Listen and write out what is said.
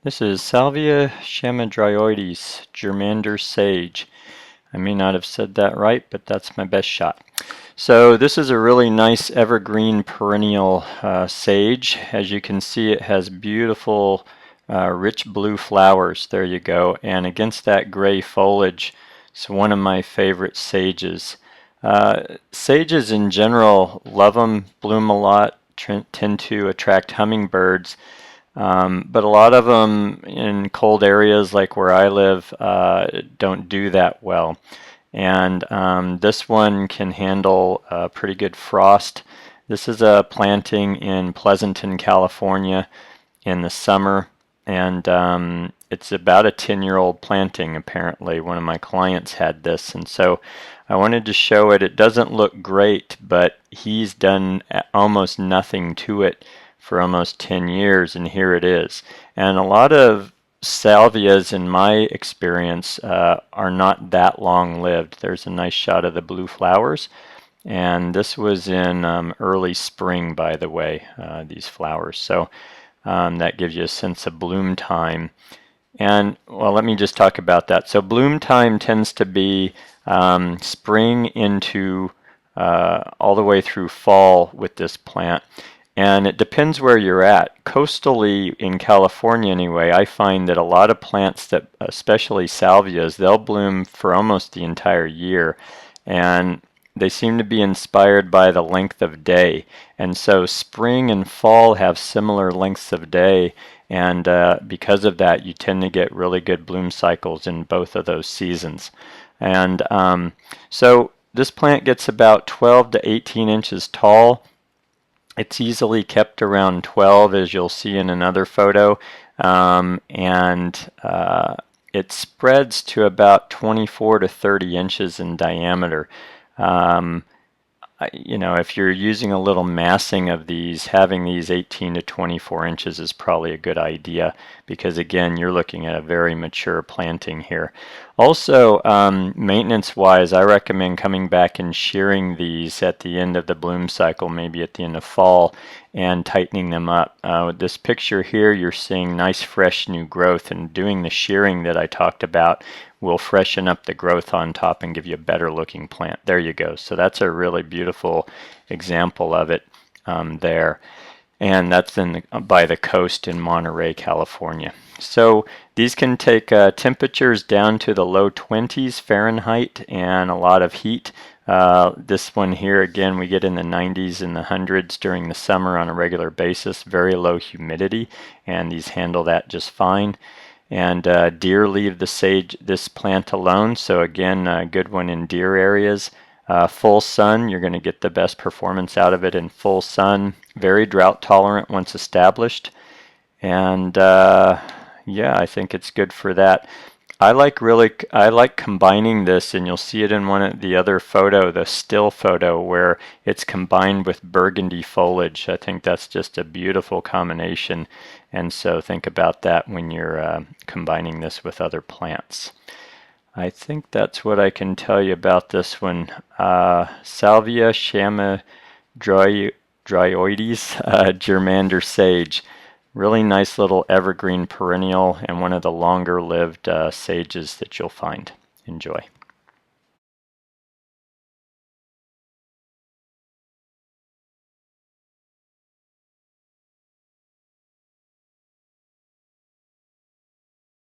This is Salvia chamaedryoides, Germander Sage. I may not have said that right, but that's my best shot. So this is a really nice evergreen perennial sage. As you can see, it has beautiful rich blue flowers. There you go. And against that gray foliage, it's one of my favorite sages. Sages in general love them, bloom a lot, tend to attract hummingbirds. But a lot of them in cold areas like where I live don't do that well. And this one can handle pretty good frost. This is a planting in Pleasanton, California in the summer. And it's about a 10-year-old planting, apparently. One of my clients had this. And so I wanted to show it. It doesn't look great, but he's done almost nothing to it for almost 10 years, and here it is. And a lot of salvias, in my experience, are not that long-lived. There's a nice shot of the blue flowers, and this was in early spring, by the way, these flowers. So that gives you a sense of bloom time. And, well, let me just talk about that. So bloom time tends to be spring into all the way through fall with this plant. And it depends where you're at. Coastally in California anyway, I find that a lot of plants that, especially salvias, they'll bloom for almost the entire year. And they seem to be inspired by the length of day. And so spring and fall have similar lengths of day. And because of that, you tend to get really good bloom cycles in both of those seasons. And so this plant gets about 12 to 18 inches tall. It's easily kept around 12, as you'll see in another photo, and it spreads to about 24 to 30 inches in diameter. You know, if you're using a little massing of these, having these 18 to 24 inches is probably a good idea because, again, you're looking at a very mature planting here. Also, maintenance-wise, I recommend coming back and shearing these at the end of the bloom cycle, maybe at the end of fall, and tightening them up. With this picture here, you're seeing nice, fresh, new growth, and doing the shearing that I talked about will freshen up the growth on top and give you a better looking plant. There you go. So that's a really beautiful example of it there. And that's by the coast in Monterey, California. So these can take temperatures down to the low 20s Fahrenheit and a lot of heat. This one here, again, we get in the 90s and the hundreds during the summer on a regular basis. Very low humidity, and these handle that just fine. And deer leave this plant alone, so again, a good one in deer areas. Full sun, you're going to get the best performance out of it in full sun. Very drought tolerant once established. And yeah, I think it's good for that. I like combining this, and you'll see it in one of the other photo, the still photo, where it's combined with burgundy foliage. I think that's just a beautiful combination, and so think about that when you're combining this with other plants. I think that's what I can tell you about this one. Salvia chamaedryoides, Germander Sage. Really nice little evergreen perennial and one of the longer lived sages that you'll find. Enjoy.